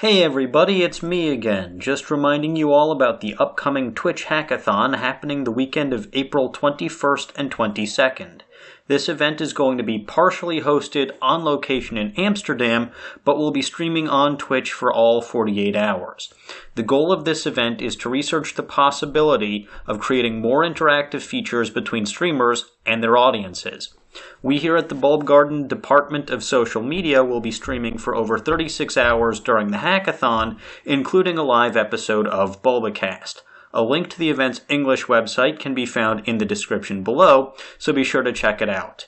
Hey everybody, it's me again, just reminding you all about the upcoming Twitch Hackathon happening the weekend of April 21st and 22nd. This event is going to be partially hosted on location in Amsterdam, but will be streaming on Twitch for all 48 hours. The goal of this event is to research the possibility of creating more interactive features between streamers and their audiences. We here at the Bulb Garden Department of Social Media will be streaming for over 36 hours during the hackathon, including a live episode of Bulbacast. A link to the event's English website can be found in the description below, so be sure to check it out.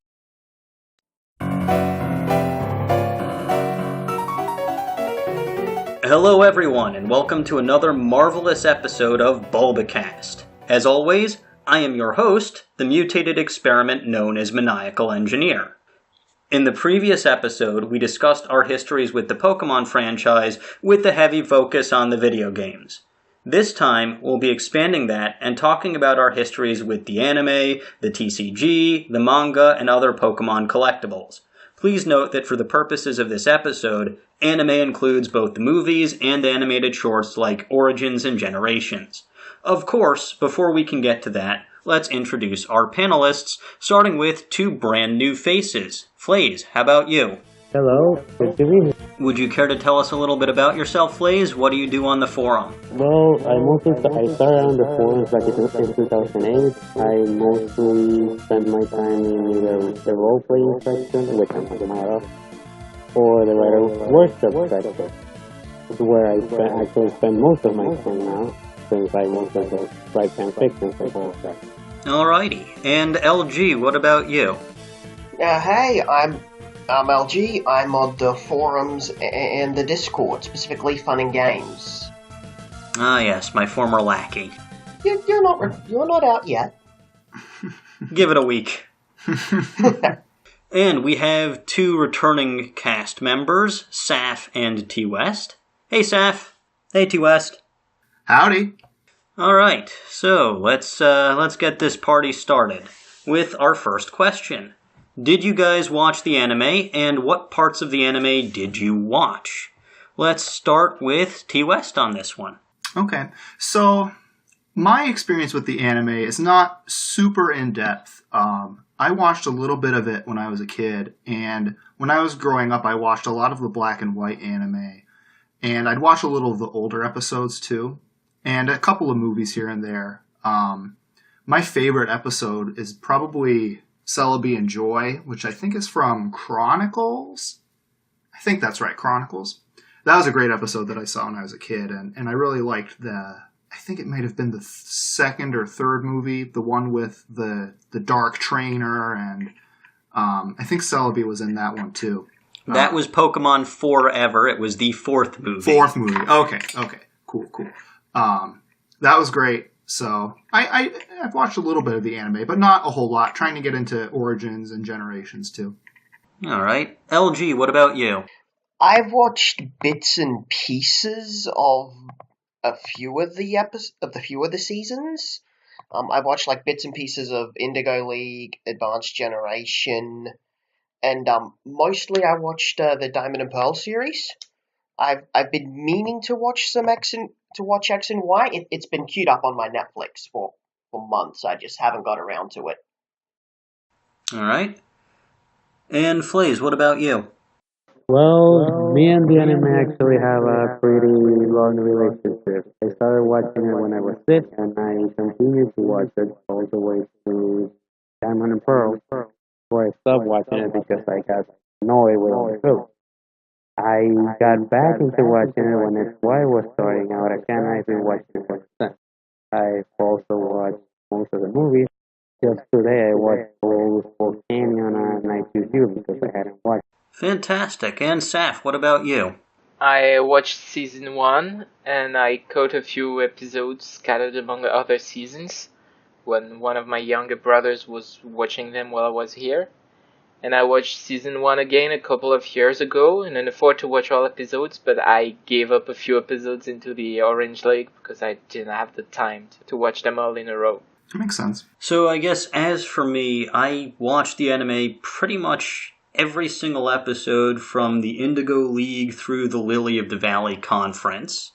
Hello everyone, and welcome to another marvelous episode of Bulbacast. As always, I am your host, the mutated experiment known as Maniacal Engineer. In the previous episode, we discussed our histories with the Pokemon franchise with the heavy focus on the video games. This time, we'll be expanding that and talking about our histories with the anime, the TCG, the manga, and other Pokemon collectibles. Please note that for the purposes of this episode, anime includes both the movies and animated shorts like Origins and Generations. Of course, before we can get to that, let's introduce our panelists, starting with two brand new faces. Flaze, how about you? Hello, good to meet you. Would you care to tell us a little bit about yourself, Flaze? What do you do on the forum? Well, I started on the forums back in 2008. I mostly spend my time in either the role-playing section, which I'm a part of, or the writer workshop section, where I actually spend most of my time now, since I mostly write fan fiction for that. Alrighty. And LG, what about you? Hey, I'm LG. I'm on the forums and the Discord, specifically Fun and Games. Ah yes, my former lackey. You're not out yet. Give it a week. And we have two returning cast members, Saf and T West. Hey Saf. Hey T West. Howdy. Alright, so let's get this party started with our first question. Did you guys watch the anime, and what parts of the anime did you watch? Let's start with T West on this one. Okay, so my experience with the anime is not super in-depth. I watched a little bit of it when I was a kid, and when I was growing up, I watched a lot of the black and white anime, and I'd watch a little of the older episodes too, and a couple of movies here and there. My favorite episode is probably Celebi and Joy, which I think is from Chronicles. I think that's right, Chronicles. That was a great episode that I saw when I was a kid, and I really liked I think it might have been the second or third movie, the one with the dark trainer, and I think Celebi was in that one too. That was Pokemon Forever. It was the fourth movie. Okay, cool. That was great. So I've watched a little bit of the anime, but not a whole lot, trying to get into Origins and Generations too. Alright. LG, what about you? I've watched bits and pieces of a few of the seasons. I've watched like bits and pieces of Indigo League, Advanced Generation, and mostly I watched the Diamond and Pearl series. I've been meaning to watch X and Y. It's been queued up on my Netflix for months. I just haven't got around to it. Alright. And Flaze, what about you? Well, me and the anime actually have a pretty long relationship. I started watching it when I was 6, and I continued to watch it all the way to Diamond and Pearl, where I stopped watching it because I got annoyed with all the shows. I got back into watching it when XY was starting out again. I've been watching it ever since. I've also watched most of the movies. Just today I watched all Spokane Canyon and Night Review because I hadn't watched. Fantastic. And Saf, what about you? I watched season 1 and I caught a few episodes scattered among the other seasons when one of my younger brothers was watching them while I was here. And I watched season 1 again a couple of years ago and then afford to watch all episodes, but I gave up a few episodes into the Orange League because I didn't have the time to watch them all in a row. That makes sense. So I guess as for me, I watched the anime pretty much every single episode from the Indigo League through the Lily of the Valley Conference.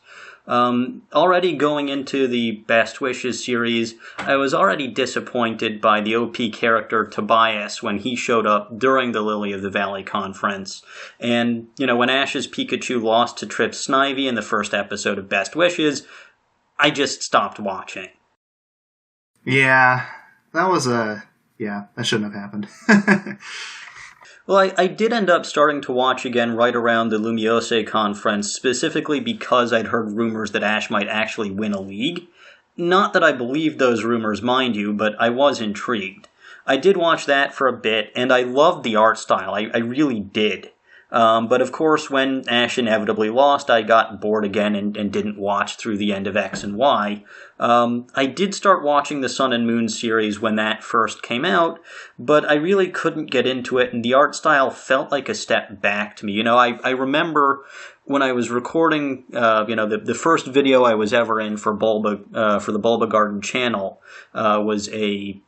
Already going into the Best Wishes series, I was already disappointed by the OP character Tobias when he showed up during the Lily of the Valley conference. And, when Ash's Pikachu lost to Trip Snivy in the first episode of Best Wishes, I just stopped watching. Yeah, that shouldn't have happened. Well, I did end up starting to watch again right around the Lumiose conference, specifically because I'd heard rumors that Ash might actually win a league. Not that I believed those rumors, mind you, but I was intrigued. I did watch that for a bit, and I loved the art style. I really did. But of course, when Ash inevitably lost, I got bored again and didn't watch through the end of X and Y. I did start watching the Sun and Moon series when that first came out, but I really couldn't get into it, and the art style felt like a step back to me. I remember when I was recording, the first video I was ever in for the Bulba Garden channel was a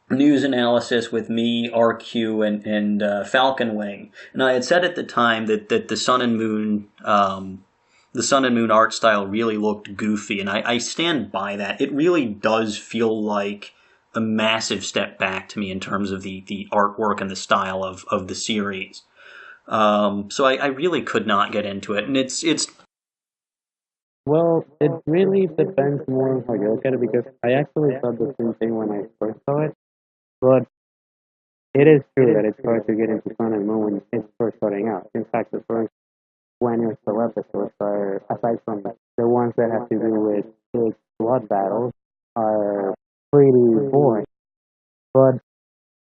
news analysis with me, RQ, and Falcon Wing. And I had said at the time that the Sun and Moon art style really looked goofy, and I stand by that. It really does feel like a massive step back to me in terms of the artwork and the style of the series. So I really could not get into it, and it's. Well, it really depends more on how you look at it, because I actually thought the same thing when I first saw it. But it is true that it's hard to get into Sun and Moon when it's first starting out. In fact, the first 20 or so episodes are, aside from the ones that have to do with big blood battles, are pretty boring. But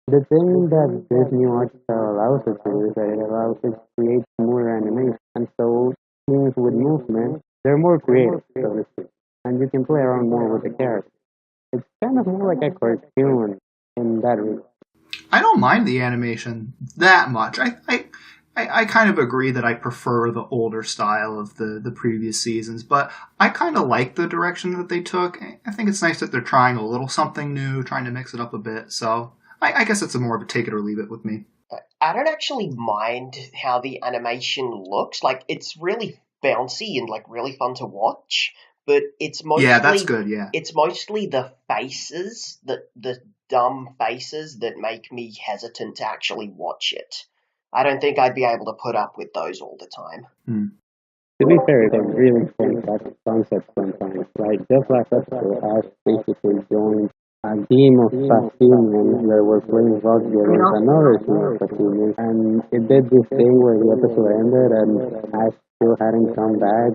the thing that this new art style allows it to do is that it allows it to create more animation. And so things with movement, they're more creative, so to speak. And you can play around more with the characters. It's kind of more like a cartoon in that regard. I don't mind the animation that much. I kind of agree that I prefer the older style of the previous seasons, but I kind of like the direction that they took. I think it's nice that they're trying a little something new, trying to mix it up a bit. So I guess it's more of a take it or leave it with me. I don't actually mind how the animation looks. Like, it's really bouncy and really fun to watch. But it's mostly that's good. Yeah, it's mostly the faces, the dumb faces that make me hesitant to actually watch it. I don't think I'd be able to put up with those all the time. To be fair, it's a really fun concept sometimes. Like, just last episode, Ash basically joined a team of Sasinians that were playing rugby against another team of Sasinians, and it did this thing where the episode ended and Ash still hadn't come back.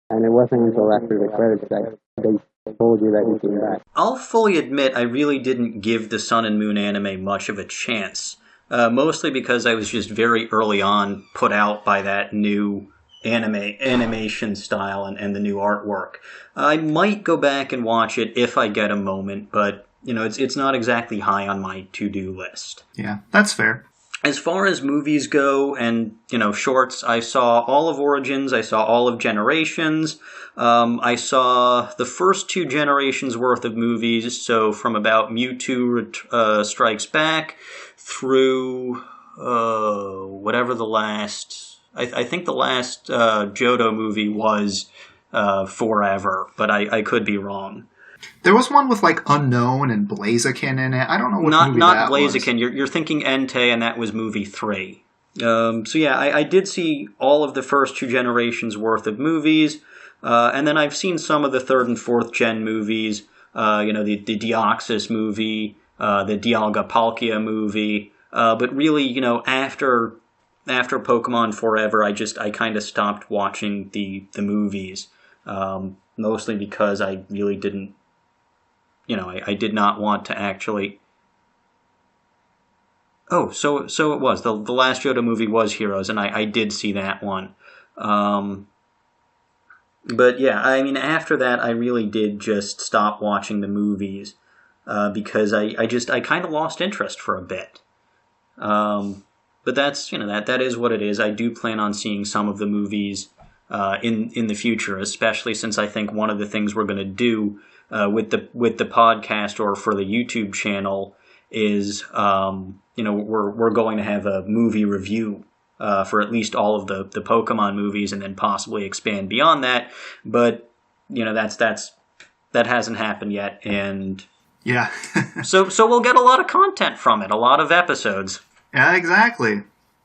And it wasn't until after the credits that they told you that he came back. I'll fully admit I really didn't give the Sun and Moon anime much of a chance. Mostly because I was just very early on put out by that new animation style and the new artwork. I might go back and watch it if I get a moment, but it's not exactly high on my to-do list. Yeah, that's fair. As far as movies go and, shorts, I saw all of Origins, I saw all of Generations, I saw the first 2 Generations worth of movies, so from about Mewtwo Strikes Back through whatever the last, I think the last Johto movie was Forever, but I could be wrong. There was one with Unknown and Blaziken in it. I don't know what movie that was. Not Blaziken. You're thinking Entei, and that was movie 3. So yeah, I did see all of the first 2 generations worth of movies, and then I've seen some of the 3rd and 4th gen movies. The Deoxys movie, the Dialga Palkia movie. But really, after Pokemon Forever, I kind of stopped watching the movies. Mostly because I really didn't. I did not want to actually. Oh, so it was. The last Johto movie was Heroes, and I did see that one. But yeah, after that, I really did just stop watching the movies because I kind of lost interest for a bit. But that's that is what it is. I do plan on seeing some of the movies in the future, especially since I think one of the things we're going to do with the podcast or for the YouTube channel is, we're going to have a movie review for at least all of the Pokemon movies, and then possibly expand beyond that. But that hasn't happened yet, and Yeah. so we'll get a lot of content from it, a lot of episodes. Yeah, exactly.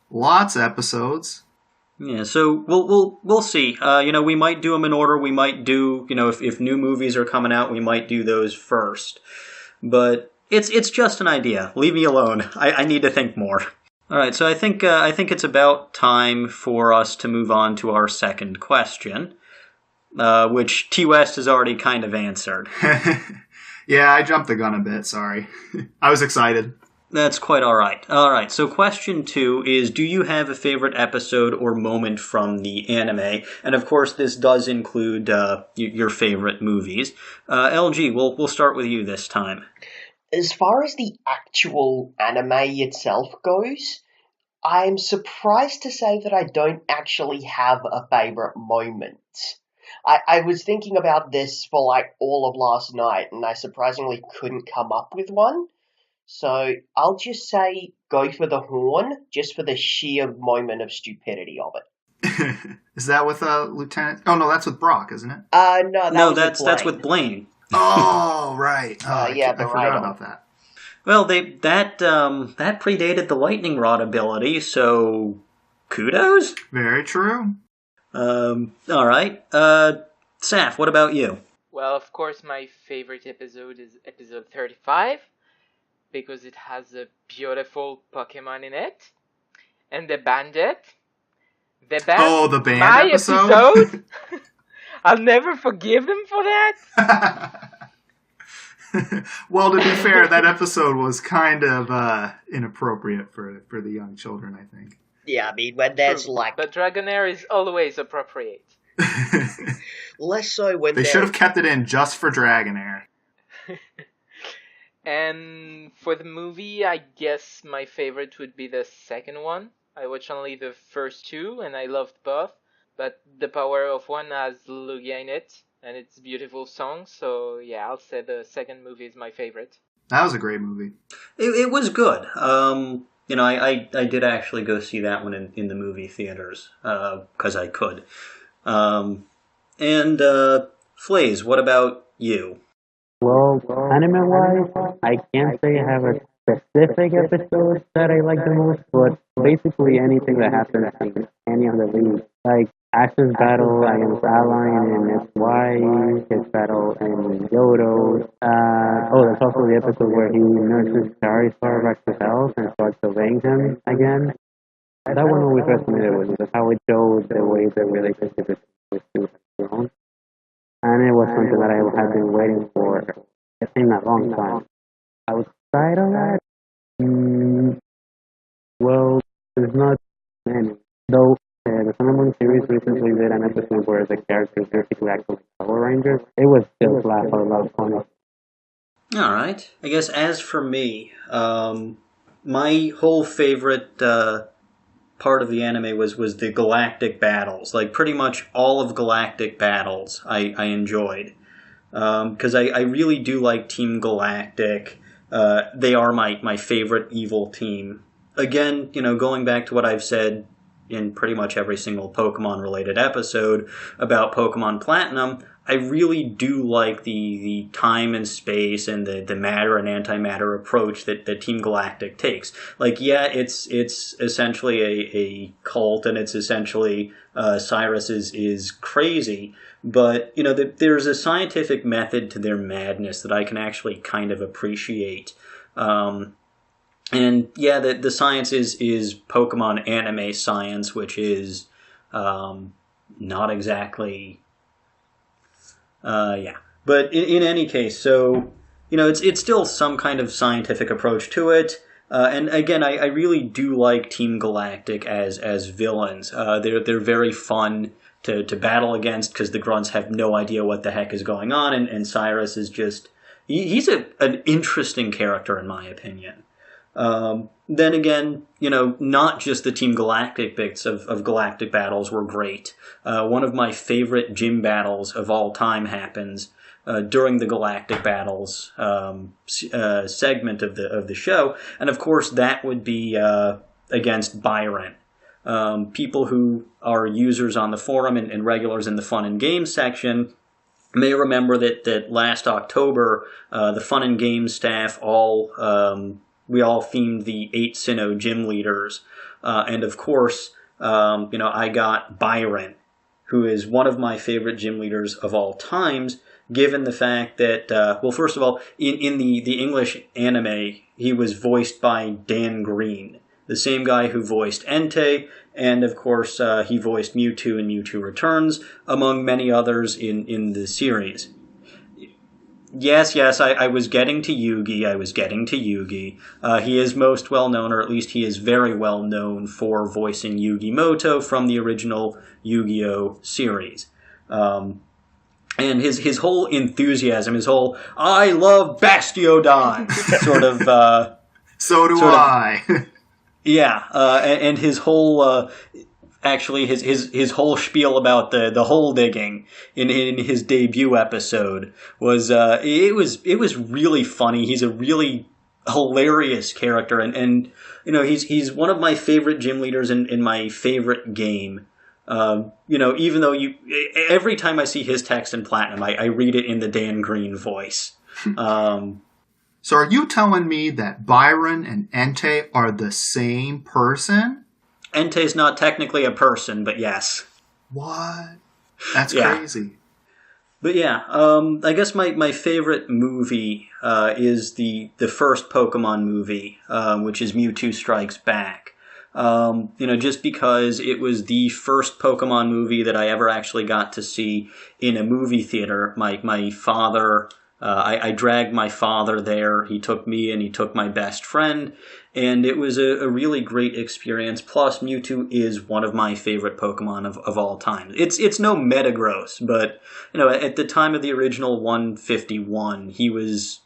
Lots of episodes. Yeah, so we'll see. We might do them in order. We might do, if new movies are coming out, we might do those first. But it's just an idea. Leave me alone. I need to think more. All right, so I think it's about time for us to move on to our second question, which T West has already kind of answered. Yeah, I jumped the gun a bit. Sorry. I was excited. That's quite all right. All right, so question 2 is, do you have a favorite episode or moment from the anime? And of course, this does include your favorite movies. LG, we'll start with you this time. As far as the actual anime itself goes, I'm surprised to say that I don't actually have a favorite moment. I was thinking about this for like all of last night, and I surprisingly couldn't come up with one. So I'll just say go for the horn, just for the sheer moment of stupidity of it. Is that with Lieutenant? Oh no, that's with Brock, isn't it? No, That's with Blaine. Oh right. Oh, yeah, I the forgot Rhino. about that. Well, that predated the lightning rod ability, so kudos. Very true. All right. Saf, what about you? Well, of course, my favorite episode is episode 35, because it has a beautiful Pokemon in it, and the bandit. The band. Oh, the band my episode? I'll never forgive them for that. Well, to be fair, that episode was kind of inappropriate for the young children, I think. Yeah, I mean, when there's like... But Dragonair is always appropriate. Less so when They should have kept it in just for Dragonair. And for the movie, I guess my favorite would be the second one. I watched only the first two, and I loved both. But The Power of One has Lugia in it, and it's a beautiful song. So yeah, I'll say the second movie is my favorite. That was a great movie. It was good. I did actually go see that one in the movie theaters because I could. Flaze, what about you? Well, anime-wise, I can't say I have a specific episode that I like the most, but basically anything that happens in any of the leagues. Like Ash's battle against Aline and SY, his battle in Yodo. There's also the episode where he nurses Charizard back to health and starts obeying him again. That one always resonated with me, because how it showed the way the relationship is with two has grown. And it was something that I had been waiting for in a long time. Outside of that, well, there's not many. Though the Sun and Moon series recently did an episode where the characters basically act like Power Rangers. It was just laugh out loud funny. All right. I guess as for me, my whole favorite part of the anime was the galactic battles. Like pretty much all of galactic battles I enjoyed. Because I really do like Team Galactic. They are my favorite evil team. Again, going back to what I've said in pretty much every single Pokemon-related episode about Pokemon Platinum, I really do like the time and space and the matter and antimatter approach that Team Galactic takes. Like, yeah, it's essentially a cult, and it's essentially Cyrus is crazy, but there's a scientific method to their madness that I can actually kind of appreciate. And yeah, the science is Pokemon anime science, which is not exactly... But in any case, so, it's still some kind of scientific approach to it. And again, I really do like Team Galactic as villains. They're very fun to battle against because the grunts have no idea what the heck is going on, and Cyrus is just... He's an interesting character, in my opinion. Then again, not just the Team Galactic bits of Galactic battles were great. One of my favorite gym battles of all time happens during the Galactic Battles segment of the show, and of course that would be against Byron. People who are users on the forum and regulars in the Fun and Games section may remember that last October, the Fun and Games staff we all themed the 8 Sinnoh gym leaders, and of course, I got Byron, who is one of my favorite gym leaders of all times, given the fact that, first of all, in the English anime, he was voiced by Dan Green, the same guy who voiced Entei, and of course, he voiced Mewtwo in Mewtwo Returns, among many others in the series. Yes, I was getting to Yugi. He is most well known, or at least he is very well known for voicing Yugi Moto from the original Yu-Gi-Oh! Series. And his whole enthusiasm, his whole, I love Bastiodon, sort of... so do I. Yeah, and his whole... Actually, his whole spiel about the hole digging in his debut episode was it was really funny. He's a really hilarious character, and he's one of my favorite gym leaders in my favorite game. Even though every time I see his text in Platinum, I read it in the Dan Green voice. So are you telling me that Byron and Entei are the same person? Entei's not technically a person, but yes. What? That's Yeah. crazy. But yeah, I guess my favorite movie is the first Pokemon movie, which is Mewtwo Strikes Back. Just because it was the first Pokemon movie that I ever actually got to see in a movie theater. My father, I dragged my father there. He took me and he took my best friend. And it was a really great experience. Plus, Mewtwo is one of my favorite Pokemon of all time. It's no Metagross, but at the time of the original 151, he was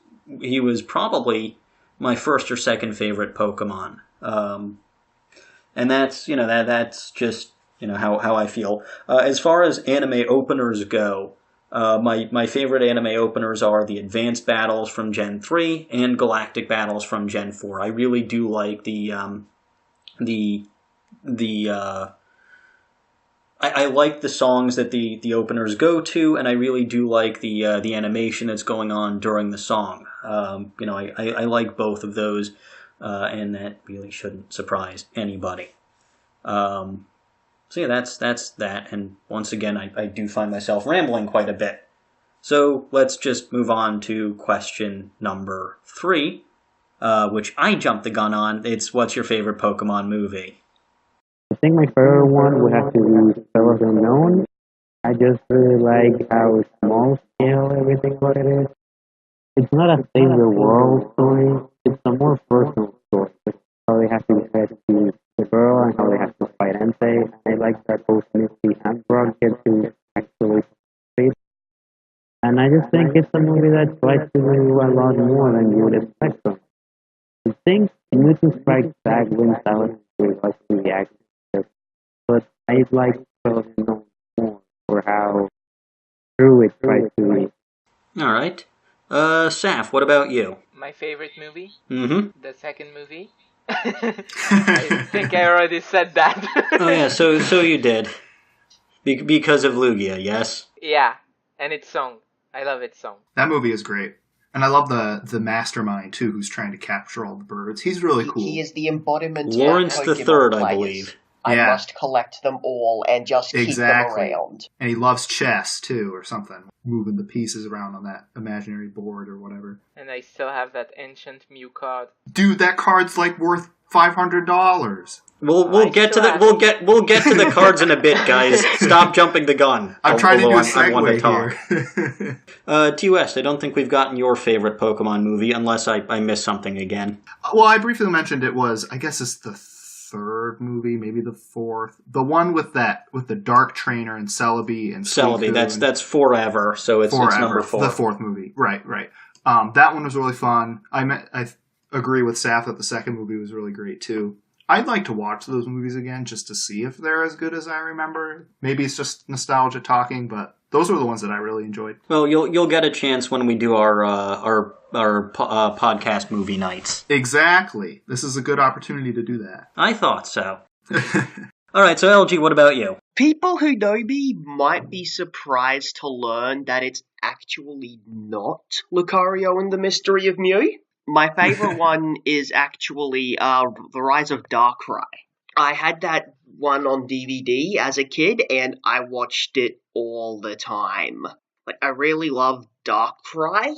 probably my first or second favorite Pokemon. And that's that's just how I feel. As far as anime openers go. My favorite anime openers are the Advanced Battles from Gen 3 and Galactic Battles from Gen 4. I really do like I like the songs that the openers go to, and I really do like the animation that's going on during the song. I like both of those, and that really shouldn't surprise anybody. So yeah, that's that, and once again, I do find myself rambling quite a bit. So let's just move on to question number 3, which I jumped the gun on. It's, what's your favorite Pokemon movie? I think my favorite one would have to be Spell of the Unknown. I just really like how small scale everything about it is. It's not a save the world story, it's a more personal story. It's how they have to get to the girl and how they have to fight Entei. I like that both Misty and Brock get to actually fight. And I just think it's a movie that tries to do a lot more than you would expect from it. I think Mewtwo Strikes Back wins out with us the action, but I like Spell of the Unknown more for how true it tries to be. All right. Saf, what about you? My favorite movie? Mm-hmm. The second movie? I think I already said that. Oh yeah, so you did. Because of Lugia, yes? Yeah, and its song. I love its song. That movie is great. And I love the mastermind, too, who's trying to capture all the birds. He's really cool. He is the embodiment Lawrence of the Pokemon Third, I players. believe. I Yeah. must collect them all and just keep them around. And he loves chess, too, or something. Moving the pieces around on that imaginary board or whatever. And I still have that ancient Mew card. Dude, that card's like worth $500. We'll get to the we'll get to the cards in a bit, guys. Stop jumping the gun. I'm trying to do a I want to segue here. T West, I don't think we've gotten your favorite Pokemon movie, unless I missed something again. Well, I briefly mentioned it was, I guess it's the third movie, maybe the fourth. The one with the Dark Trainer and Celebi and Celebi, Suicune. that's Forever, so it's number 4. The fourth movie, right. That one was really fun. I agree with Saf that the second movie was really great too. I'd like to watch those movies again just to see if they're as good as I remember. Maybe it's just nostalgia talking, but those were the ones that I really enjoyed. Well, you'll get a chance when we do our podcast movie nights. Exactly. This is a good opportunity to do that. I thought so. All right, so LG, what about you? People who know me might be surprised to learn that it's actually not Lucario and the Mystery of Mew. My favorite one is actually The Rise of Darkrai. I had that one on DVD as a kid, and I watched it all the time. Like, I really loved Darkrai.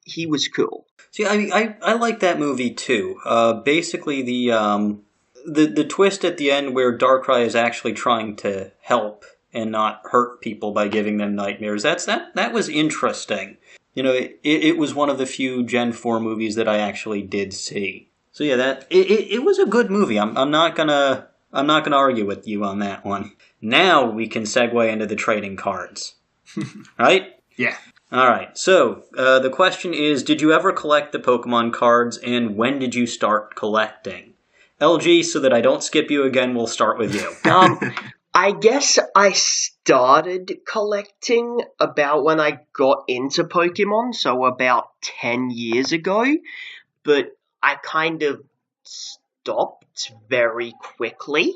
He was cool. See, I like that movie too. Basically, the twist at the end where Darkrai is actually trying to help and not hurt people by giving them nightmares. That was interesting. You know, it was one of the few Gen 4 movies that I actually did see. So yeah, it was a good movie. I'm not gonna argue with you on that one. Now we can segue into the trading cards. Right? Yeah. All right. So the question is, did you ever collect the Pokemon cards, and when did you start collecting? LG, so that I don't skip you again, we'll start with you. I guess I started collecting about when I got into Pokemon, so about 10 years ago, but I kind of stopped very quickly.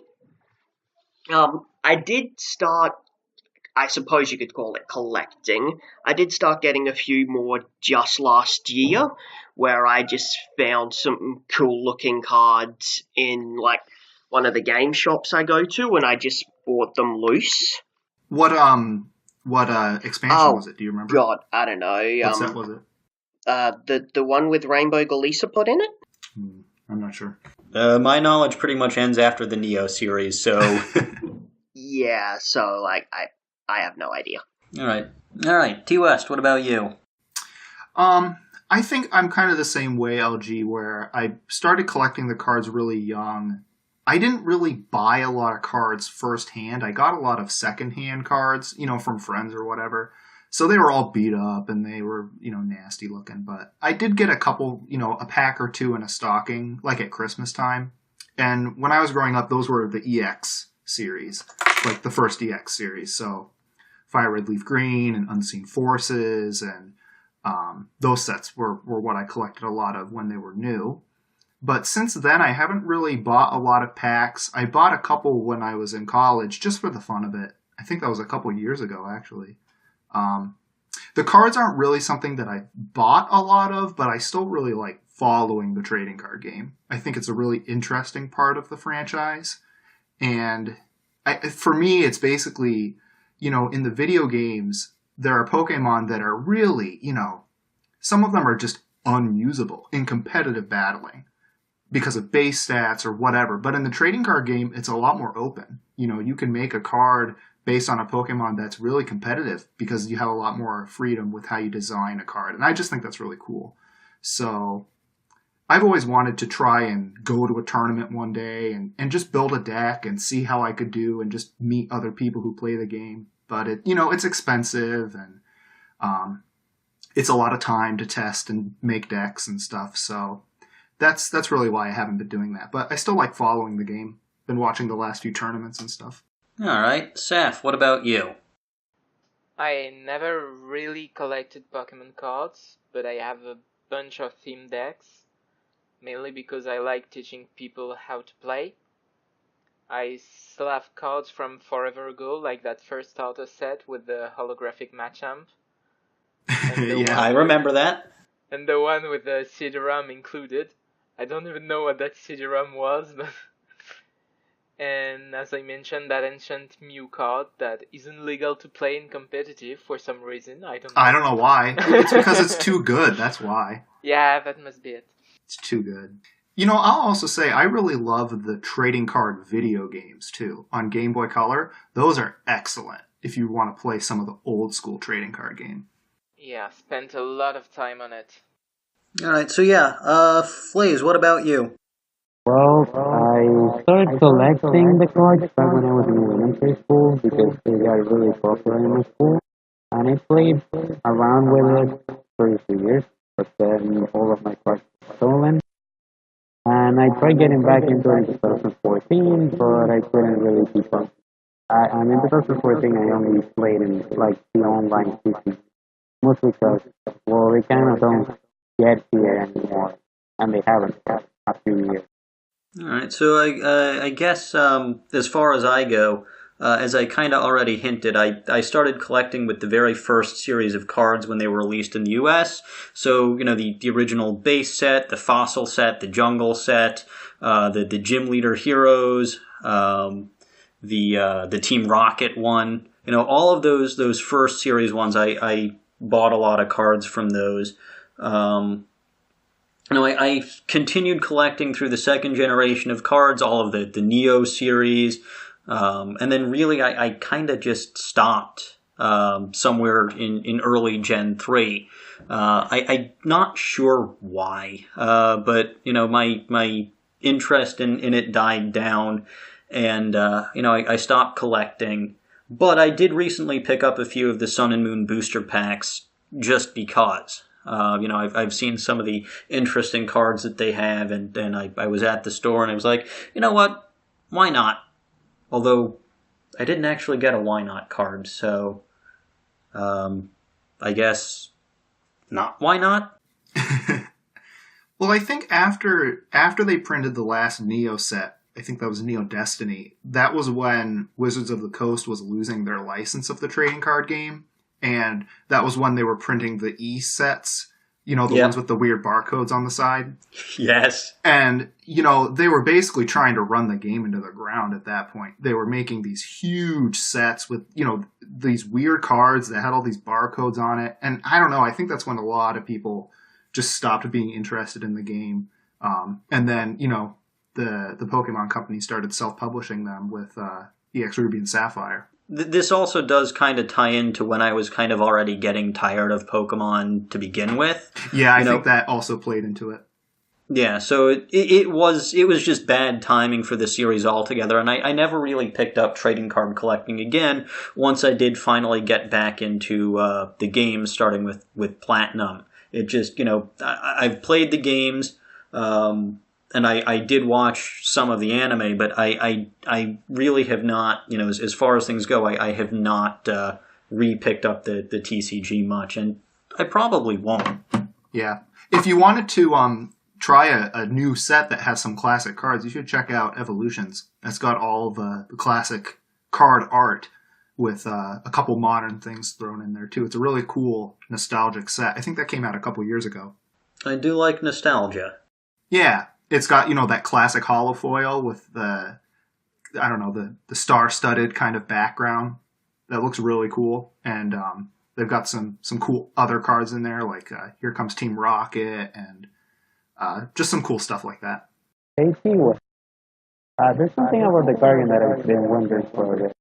I did start, I suppose you could call it collecting. I did start getting a few more just last year, where I just found some cool looking cards in like one of the game shops I go to, and I just bought them loose. What expansion was it? Do you remember? God, I don't know. What set was it? The one with Rainbow Galisa in it? I'm not sure. My knowledge pretty much ends after the Neo series, so... Yeah, so, like, I have no idea. All right. T West, what about you? I think I'm kind of the same way, LG, where I started collecting the cards really young. I didn't really buy a lot of cards firsthand. I got a lot of secondhand cards, from friends or whatever. So they were all beat up and they were, nasty looking. But I did get a couple, a pack or two in a stocking, like at Christmas time. And when I was growing up, those were the EX series, like the first EX series. So Fire Red Leaf Green and Unseen Forces and those sets were what I collected a lot of when they were new. But since then, I haven't really bought a lot of packs. I bought a couple when I was in college, just for the fun of it. I think that was a couple years ago, actually. The cards aren't really something that I bought a lot of, but I still really like following the trading card game. I think it's a really interesting part of the franchise. And for me, it's basically, in the video games, there are Pokemon that are really, some of them are just unusable in competitive battling because of base stats or whatever. But in the trading card game, it's a lot more open. You can make a card based on a Pokemon that's really competitive because you have a lot more freedom with how you design a card. And I just think that's really cool. So I've always wanted to try and go to a tournament one day and just build a deck and see how I could do and just meet other people who play the game. But it's expensive and it's a lot of time to test and make decks and stuff. So that's really why I haven't been doing that. But I still like following the game. Been watching the last few tournaments and stuff. All right. Saf, what about you? I never really collected Pokemon cards, but I have a bunch of theme decks, mainly because I like teaching people how to play. I still have cards from forever ago, like that first starter set with the holographic Machamp. Yeah, I remember that. And the one with the CD-ROM included. I don't even know what that CD-ROM was, but... And as I mentioned, that ancient Mew card that isn't legal to play in competitive for some reason. I don't know why. It's because it's too good, that's why. Yeah, that must be it. It's too good. I'll also say I really love the trading card video games, too. On Game Boy Color, those are excellent if you want to play some of the old school trading card game. Yeah, spent a lot of time on it. All right, so Flaze, what about you? Well, I started collecting the cards back when I was in elementary school because they got really popular in my school. And I played around with it for a few years, but then all of my cards were stolen. And I tried getting back into it in 2014, but I couldn't really keep up. I mean, the Dust 4 thing I only played in like the online PC, mostly because well they kind of don't get here anymore, and they haven't for a few years. All right, so I guess as far as I go, as I kind of already hinted, I started collecting with the very first series of cards when they were released in the U.S. So, the original base set, the fossil set, the jungle set, the gym leader heroes, the Team Rocket one. All of those first series ones, I bought a lot of cards from those. I continued collecting through the second generation of cards, all of the Neo series, and then really I kind of just stopped somewhere in early Gen 3. I'm not sure why, but my interest in it died down, and I stopped collecting. But I did recently pick up a few of the Sun and Moon booster packs just because. I've seen some of the interesting cards that they have, and I was at the store and I was like, you know what? Why not? Although I didn't actually get a why not card, so I guess not. Why not? Well, I think after they printed the last Neo set, I think that was Neo Destiny, that was when Wizards of the Coast was losing their license of the trading card game. And that was when they were printing the E sets, the ones with the weird barcodes on the side. Yes. And, they were basically trying to run the game into the ground at that point. They were making these huge sets with, these weird cards that had all these barcodes on it. And I don't know, I think that's when a lot of people just stopped being interested in the game. And then, the Pokemon company started self-publishing them with EX Ruby and Sapphire. This also does kind of tie into when I was kind of already getting tired of Pokemon to begin with. Yeah, I think that also played into it. Yeah, so it was just bad timing for the series altogether, and I never really picked up trading card collecting again once I did finally get back into the games, starting with Platinum. It just, I've played the games, and I did watch some of the anime, but I really have not, as far as things go, I have not re-picked up the TCG much, and I probably won't. Yeah. If you wanted to try a new set that has some classic cards, you should check out Evolutions. It's got all the classic card art with a couple modern things thrown in there, too. It's a really cool, nostalgic set. I think that came out a couple years ago. I do like nostalgia. Yeah. It's got, that classic holofoil with the star-studded kind of background. That looks really cool. And they've got some cool other cards in there, like Here Comes Team Rocket, and just some cool stuff like that. Hey, there's something about the card game that I've been wondering for a bit.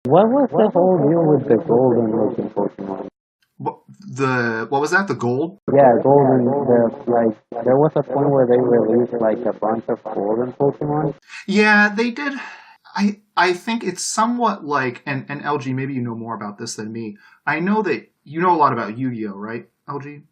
What was the whole deal with the golden-looking Pokemon? What was that? The gold? Yeah, golden. There was a point where they released a bunch of golden Pokemon. Yeah, they did. I think it's somewhat like, and LG, maybe you know more about this than me. I know that you know a lot about Yu-Gi-Oh, right, LG?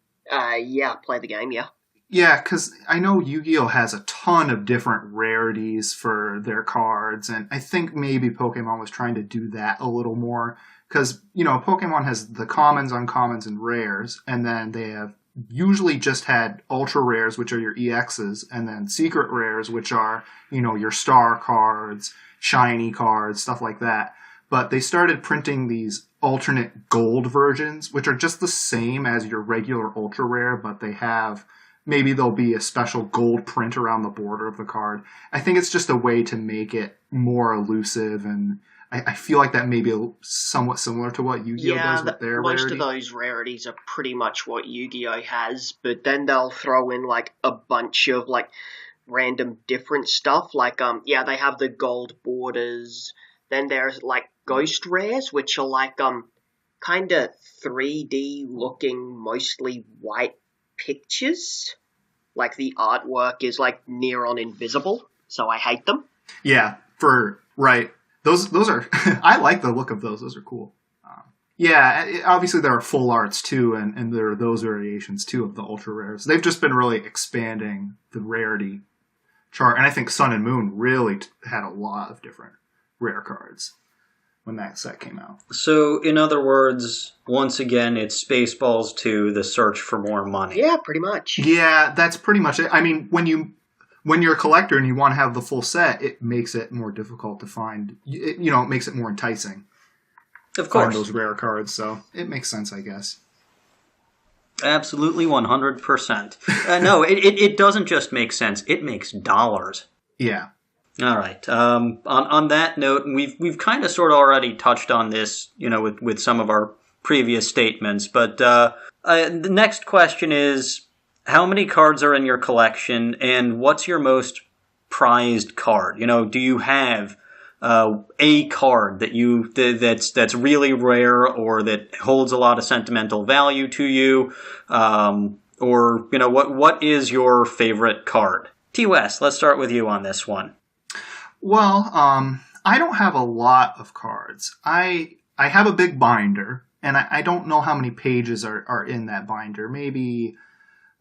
Yeah, play the game, yeah. Yeah, because I know Yu-Gi-Oh has a ton of different rarities for their cards, and I think maybe Pokemon was trying to do that a little more. Because, Pokemon has the commons, uncommons, and rares, and then they have usually just had ultra rares, which are your EXs, and then secret rares, which are, your star cards, shiny cards, stuff like that. But they started printing these alternate gold versions, which are just the same as your regular ultra rare, but they have, maybe there'll be a special gold print around the border of the card. I think it's just a way to make it more elusive, and I feel like that may be somewhat similar to what Yu-Gi-Oh does with their most rarity. of those rarities are pretty much what Yu-Gi-Oh has, but then they'll throw in a bunch of random different stuff. They have the gold borders. Then there's ghost rares, which are kind of 3D looking, mostly white pictures. The artwork is near on invisible, so I hate them. Yeah, right. Those are, I like the look of those. Those are cool. Obviously there are full arts too, and there are those variations too of the ultra rares. They've just been really expanding the rarity chart, and I think Sun and Moon really had a lot of different rare cards when that set came out. So, in other words, once again, it's Spaceballs 2, the search for more money. Yeah, pretty much. Yeah, that's pretty much it. I mean, when you're a collector and you want to have the full set, it makes it more difficult to find. It makes it more enticing. Of course. Find those rare cards, so it makes sense, I guess. Absolutely, 100%. No, it doesn't just make sense. It makes dollars. Yeah. All right. On that note, and we've kind of sort of already touched on this, with some of our previous statements. But the next question is, how many cards are in your collection, and what's your most prized card? Do you have a card that's really rare or that holds a lot of sentimental value to you, or what is your favorite card? T. West, let's start with you on this one. Well, I don't have a lot of cards. I have a big binder, and I don't know how many pages are in that binder. Maybe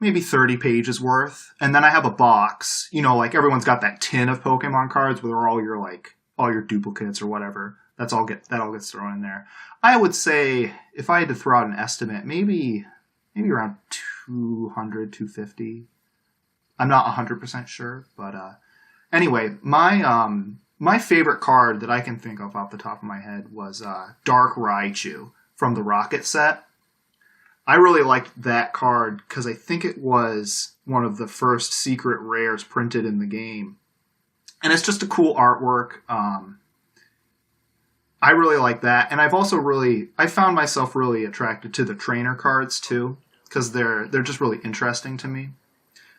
30 pages worth. And then I have a box. Like everyone's got that tin of Pokemon cards with all your duplicates or whatever. That all gets thrown in there. I would say if I had to throw out an estimate, maybe around 200, 250. I'm not 100% sure, but anyway, my favorite card that I can think of off the top of my head was Dark Raichu from the Rocket set. I really liked that card because I think it was one of the first secret rares printed in the game. And it's just a cool artwork. I really like that. And I found myself really attracted to the trainer cards too, because they're just really interesting to me.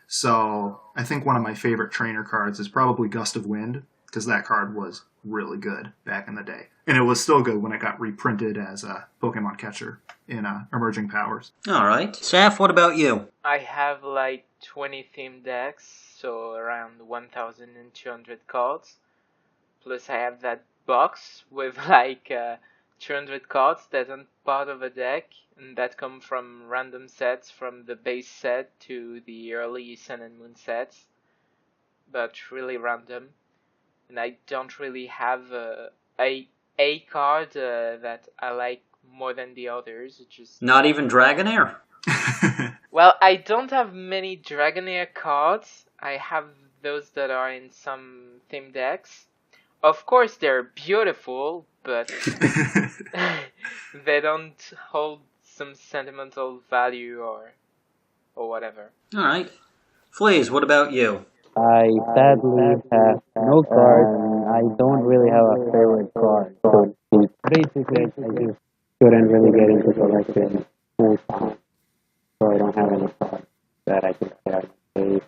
So I think one of my favorite trainer cards is probably Gust of Wind, because that card was really good back in the day. And it was still good when it got reprinted as a Pokemon Catcher in Emerging Powers. All right. Saf, what about you? I have like 20 theme decks, so around 1,200 cards. Plus I have that box with like 200 cards that aren't part of a deck, and that come from random sets from the base set to the early Sun and Moon sets, but really random. And I don't really have a card that I like more than the others. Just not even Dragonair? Well, I don't have many Dragonair cards. I have those that are in some theme decks. Of course, they're beautiful, but they don't hold some sentimental value or whatever. All right. Flaze, what about you? I sadly have no cards, and I don't really have a favorite card. So basically, I just couldn't really get into collecting full time. So I don't have any cards that I can say.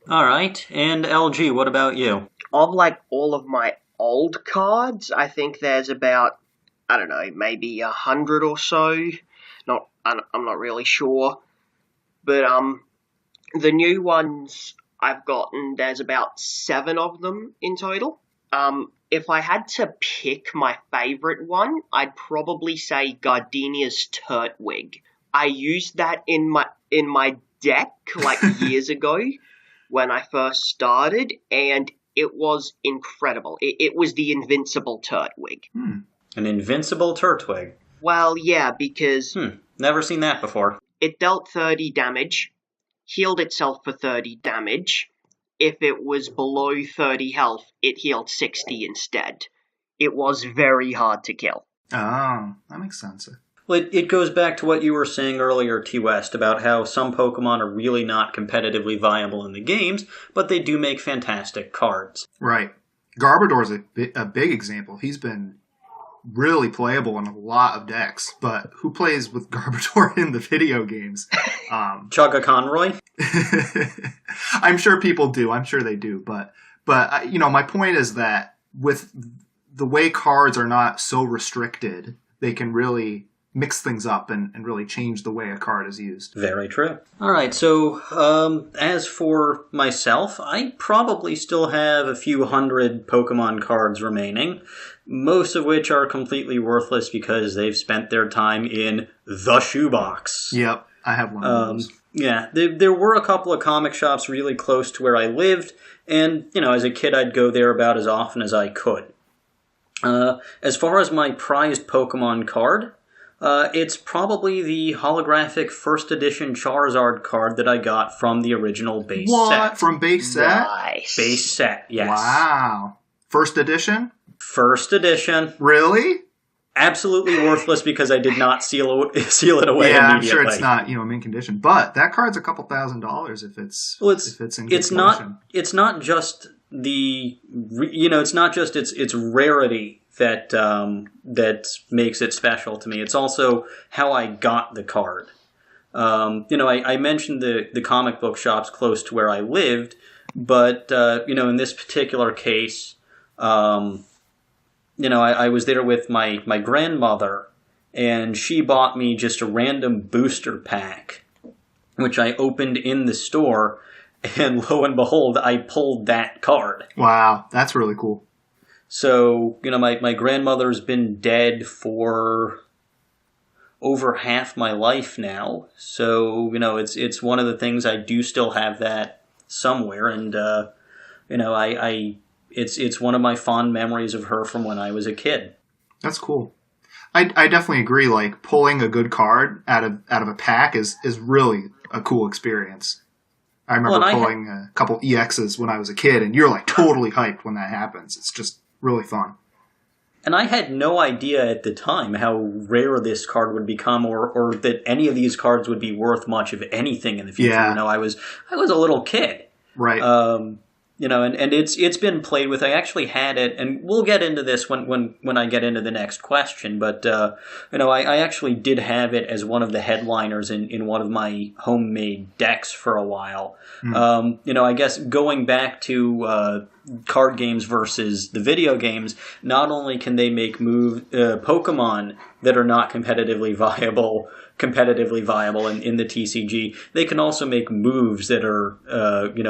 All right. And LG, what about you? Of like all of my old cards, I think there's about, I don't know, maybe 100 or so. I'm not really sure. But the new ones I've gotten, there's about 7 of them in total. If I had to pick my favorite one, I'd probably say Gardenia's Turtwig. I used that in my deck like years ago when I first started, and it was incredible. It was the invincible Turtwig. An invincible Turtwig? Well, yeah, because Never seen that before. It dealt 30 damage, healed itself for 30 damage. If it was below 30 health, it healed 60 instead. It was very hard to kill. Oh, that makes sense. Well, it goes back to what you were saying earlier, T. West, about how some Pokemon are really not competitively viable in the games, but they do make fantastic cards. Right. Garbodor's a big example. He's been really playable in a lot of decks, but who plays with Garbodor in the video games? Chugga Conroy? I'm sure people do. I'm sure they do. But my point is that with the way cards are not so restricted, they can really mix things up and really change the way a card is used. Very true. All right, so as for myself, I probably still have a few hundred Pokemon cards remaining, most of which are completely worthless because they've spent their time in the shoebox. Yep, I have one of those. Yeah, there were a couple of comic shops really close to where I lived, and, as a kid I'd go there about as often as I could. As far as my prized Pokemon card, it's probably the holographic first edition Charizard card that I got from the original base What? set. From base set? Nice. Base set, yes. Wow. First edition? First edition. Really? Absolutely worthless because I did not seal it away Yeah, immediately. I'm sure it's not, mint condition. But that card's a couple $1,000s if it's in good condition. It's not just it's not just its rarity that makes it special to me. It's also how I got the card. I mentioned the comic book shops close to where I lived, but in this particular case, I was there with my grandmother, and she bought me just a random booster pack, which I opened in the store, and lo and behold, I pulled that card. Wow, that's really cool. So, my grandmother's been dead for over half my life now. So, it's one of the things I do still have that somewhere, and it's one of my fond memories of her from when I was a kid. That's cool. I definitely agree. Like, pulling a good card out of a pack is really a cool experience. I remember pulling a couple EXs when I was a kid, and you're like totally hyped when that happens. It's just really fun. And I had no idea at the time how rare this card would become, or that any of these cards would be worth much of anything in the future. Yeah. I was a little kid. Right. And it's been played with. I actually had it, and we'll get into this when I get into the next question. But I actually did have it as one of the headliners in one of my homemade decks for a while. I guess going back to card games versus the video games, not only can they make Pokemon that are not competitively viable in the TCG, they can also make moves that are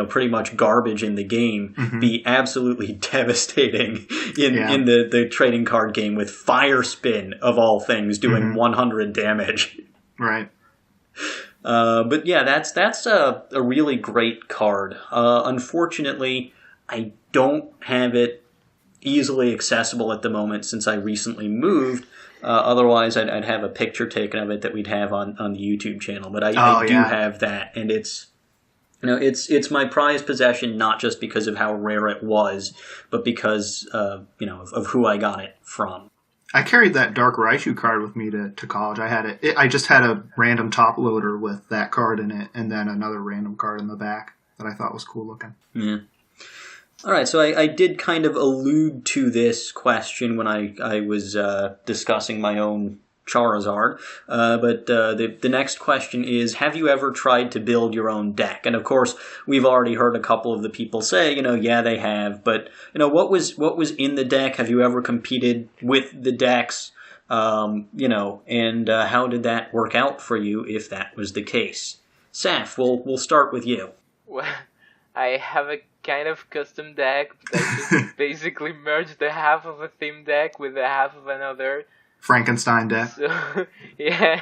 pretty much garbage in the game be absolutely devastating in the trading card game, with Fire Spin of all things doing 100 damage. Right. But yeah, that's a really great card. Unfortunately, I don't have it easily accessible at the moment since I recently moved. Otherwise, I'd have a picture taken of it that we'd have on the YouTube channel. But I do have that, and it's my prized possession, not just because of how rare it was, but because of who I got it from. I carried that Dark Raichu card with me to college. I had it. I just had a random top loader with that card in it, and then another random card in the back that I thought was cool looking. Yeah. All right, so I did kind of allude to this question when I was discussing my own Charizard, but the next question is, have you ever tried to build your own deck? And of course, we've already heard a couple of the people say, yeah, they have, but what was in the deck? Have you ever competed with the decks? And how did that work out for you if that was the case? Saf, we'll start with you. Well, I have a kind of custom deck. I just basically merged the half of a theme deck with the half of another. Frankenstein deck. So, yeah.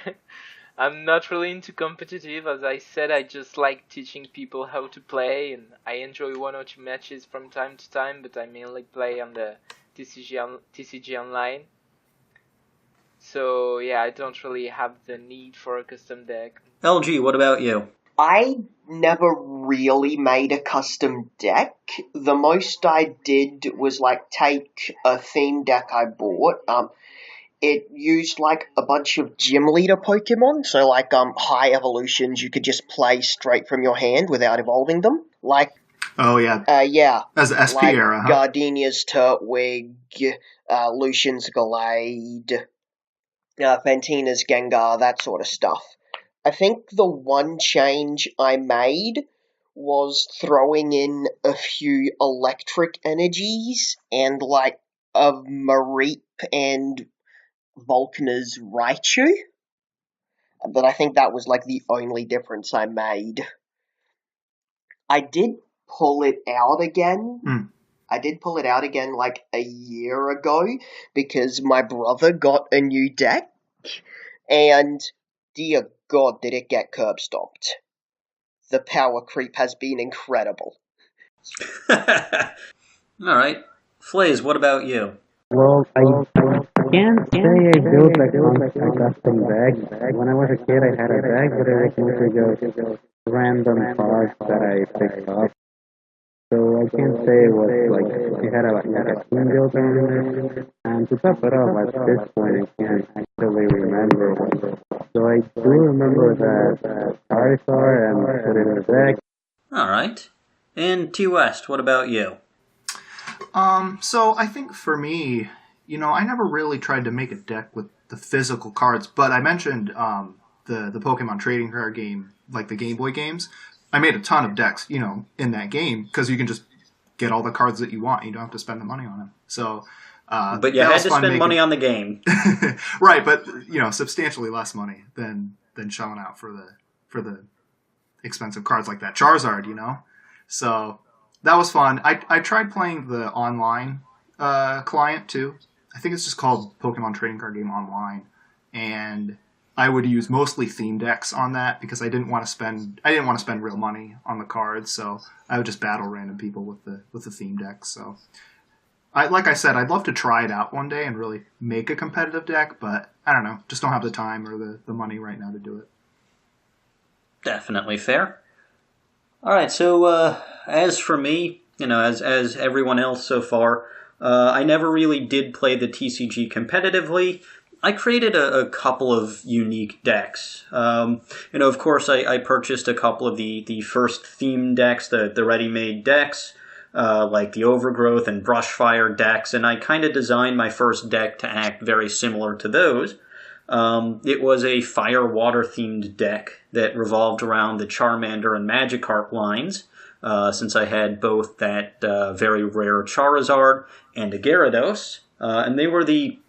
I'm not really into competitive. As I said, I just like teaching people how to play, and I enjoy one or two matches from time to time, but I mainly play on the TCG Online. So, yeah, I don't really have the need for a custom deck. LG, what about you? I never really made a custom deck. The most I did was take a theme deck I bought. It used a bunch of gym leader Pokemon, so high evolutions you could just play straight from your hand without evolving them. Oh yeah. Yeah. As the SP era, huh? Gardenia's Turtwig, Lucian's Gallade, Fantina's Gengar, that sort of stuff. I think the one change I made was throwing in a few electric energies and a Mareep and Volkner's Raichu. But I think that was the only difference I made. I did pull it out again. I did pull it out again a year ago because my brother got a new deck, and dear God, did it get curb stomped. The power creep has been incredible. All right. Flaze, what about you? Well, I can't say I built a custom deck. When I was a kid, I had a deck, but it was mostly just random cards that I picked up. So I can't say it was like it had like a team built around it. And to top it off, at this point, I can't actually remember one. So I do remember that Charizard and put it in the deck. All right. And T West, what about you? So I think for me, I never really tried to make a deck with the physical cards, but I mentioned the Pokemon trading card game, like the Game Boy games. I made a ton of decks, in that game because you can just get all the cards that you want. You don't have to spend the money on them. So, but you had to spend money on the game, right? But substantially less money than shelling out for the expensive cards like that Charizard. So that was fun. I tried playing the online client too. I think it's just called Pokemon Trading Card Game Online, and I would use mostly theme decks on that because I didn't want to spend real money on the cards, so I would just battle random people with the theme decks. So, like I said, I'd love to try it out one day and really make a competitive deck, but I don't know, just don't have the time or the money right now to do it. Definitely fair. All right, so as for me, as everyone else so far, I never really did play the TCG competitively. I created a couple of unique decks. Of course, I purchased a couple of the first theme decks, the ready-made decks, like the Overgrowth and Brushfire decks, and I kind of designed my first deck to act very similar to those. It was a fire-water themed deck that revolved around the Charmander and Magikarp lines, since I had both that very rare Charizard and a Gyarados, and they were the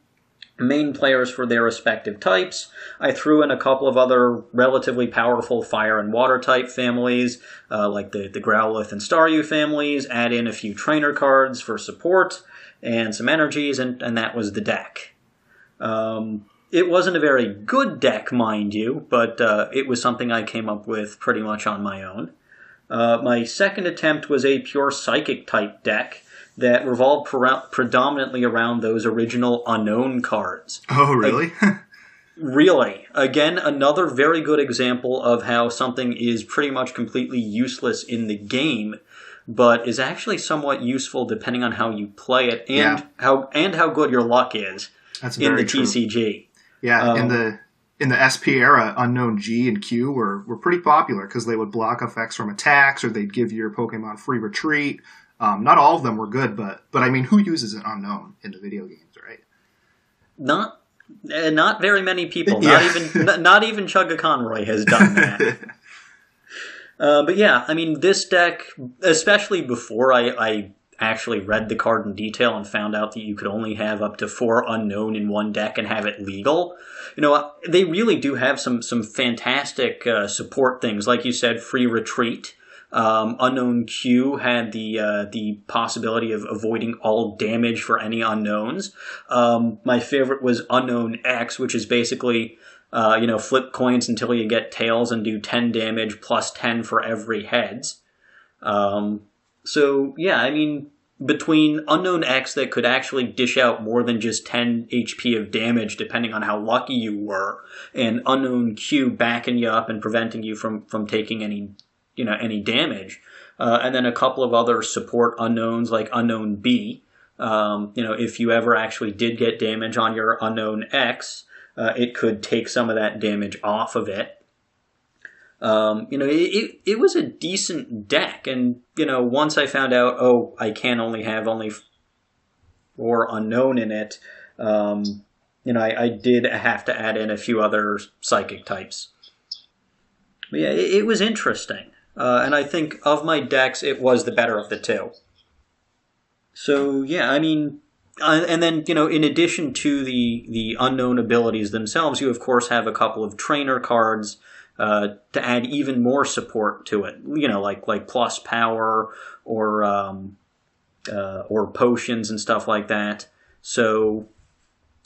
main players for their respective types. I threw in a couple of other relatively powerful fire and water type families, like the Growlithe and Staryu families, add in a few trainer cards for support, and some energies, and that was the deck. It wasn't a very good deck, mind you, but it was something I came up with pretty much on my own. My second attempt was a pure psychic type deck that revolved predominantly around those original Unknown cards. Oh, really? Really. Again, another very good example of how something is pretty much completely useless in the game, but is actually somewhat useful depending on how you play it and how good your luck is. That's in very the true. TCG. Yeah, in the SP era, Unknown G and Q were pretty popular because they would block effects from attacks, or they'd give your Pokemon free retreat. Not all of them were good, but I mean, who uses an Unknown in the video games, right? Not very many people. Yeah. Not even Chugga Conroy has done that. But yeah, I mean, this deck, especially before I actually read the card in detail and found out that you could only have up to 4 Unknown in one deck and have it legal. They really do have some fantastic support things. Like you said, free retreat. Unknown Q had the possibility of avoiding all damage for any unknowns. My favorite was Unknown X, which is basically flip coins until you get tails and do 10 damage plus 10 for every heads. So yeah, I mean, between Unknown X that could actually dish out more than just 10 HP of damage depending on how lucky you were, and Unknown Q backing you up and preventing you from taking any damage, and then a couple of other support unknowns like Unknown B. If you ever actually did get damage on your Unknown X, it could take some of that damage off of it. It was a decent deck, and once I found out, I can only have 4 Unknown in it, I did have to add in a few other psychic types. But yeah, it was interesting. And I think of my decks, it was the better of the two. So, yeah, I mean, and then, in addition to the Unknown abilities themselves, you, of course, have a couple of trainer cards to add even more support to it. Like plus power or potions and stuff like that. So,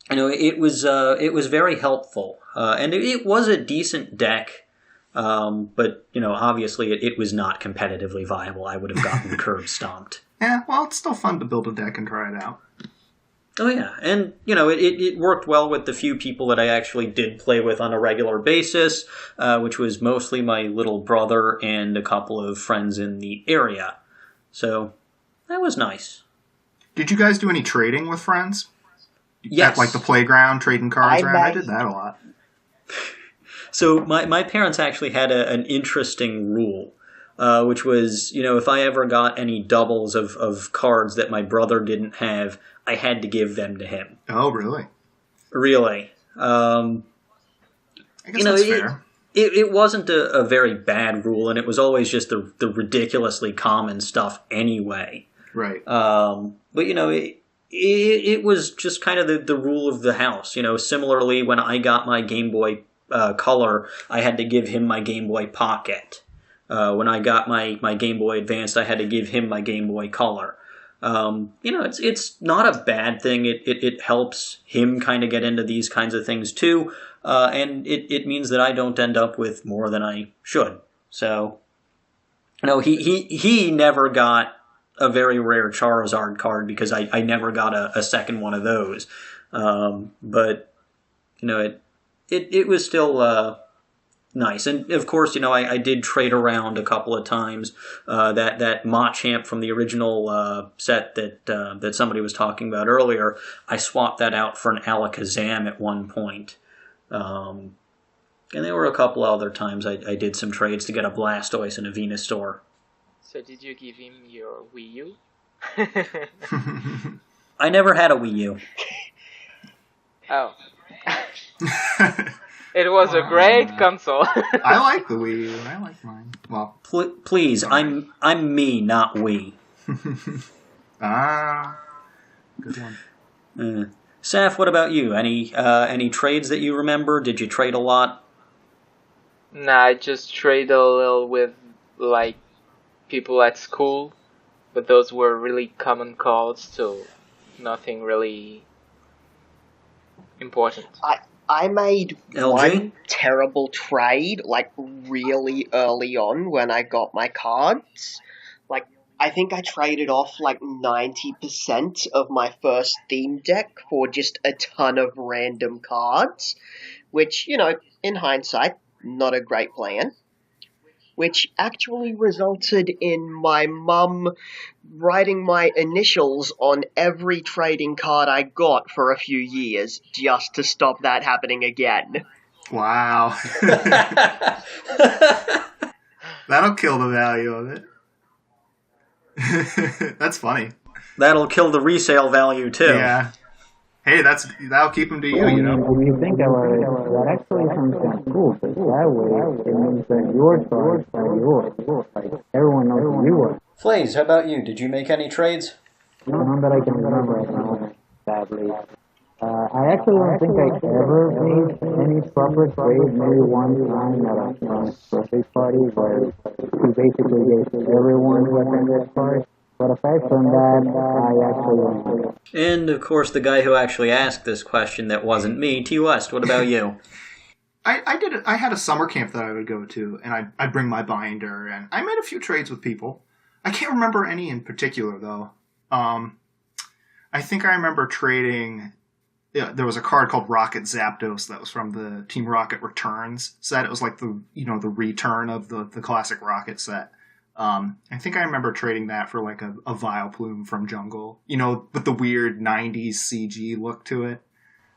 it was very helpful. And it was a decent deck. But, obviously it was not competitively viable. I would have gotten curb stomped. Yeah, well, it's still fun to build a deck and try it out. Oh yeah, and it worked well with the few people that I actually did play with on a regular basis, which was mostly my little brother and a couple of friends in the area. So that was nice. Did you guys do any trading with friends? Yes. At, like the playground, trading cards around? I did that a lot. So my parents actually had an interesting rule, which was, if I ever got any doubles of cards that my brother didn't have, I had to give them to him. Oh, really? Really. I guess that's fair. It wasn't a very bad rule, and it was always just the ridiculously common stuff anyway. Right. But, it was just kind of the rule of the house. Similarly, when I got my Game Boy Color, I had to give him my Game Boy Pocket. When I got my Game Boy Advanced, I had to give him my Game Boy Color. It's not a bad thing. It helps him kind of get into these kinds of things too, and it means that I don't end up with more than I should. So, he never got a very rare Charizard card because I never got a second one of those. But it was still nice. And of course, I did trade around a couple of times. That Machamp from the original set that somebody was talking about earlier, I swapped that out for an Alakazam at one point. And there were a couple other times I did some trades to get a Blastoise and a Venusaur. So did you give him your Wii U? I never had a Wii U. Oh. It was a great console. I like the Wii U. I like mine. Well, please, I'm me, not we. Good one. Saf, what about you? Any trades that you remember? Did you trade a lot? Nah, I just trade a little with like people at school, but those were really common cards, so nothing really important. I made LG? one terrible trade, like, really early on when I got my cards. Like, I think I traded off, like, 90% of my first theme deck for just a ton of random cards, which, in hindsight, not a great plan. Which actually resulted in my mum writing my initials on every trading card I got for a few years, just to stop that happening again. Wow. That'll kill the value of it. That's funny. That'll kill the resale value too. Yeah. Hey, that'll keep them to you, When you think about it, that actually sounds kind of cool, because that way it means that your cards are yours. Like, everyone knows who you are. Flaze, how about you? Did you make any trades? None that I can remember right now, sadly. I actually don't think I ever made any proper trade, maybe one time at a birthday party where we basically gave everyone who attended cards. But aside from that, I actually don't know. And, of course, the guy who actually asked this question that wasn't me, T. West, what about you? I had a summer camp that I would go to, and I'd bring my binder, and I made a few trades with people. I can't remember any in particular, though. I think I remember trading... Yeah, there was a card called Rocket Zapdos that was from the Team Rocket Returns set. It was like the return of the classic Rocket set. I think I remember trading that for like a Vileplume from Jungle, with the weird 90s CG look to it.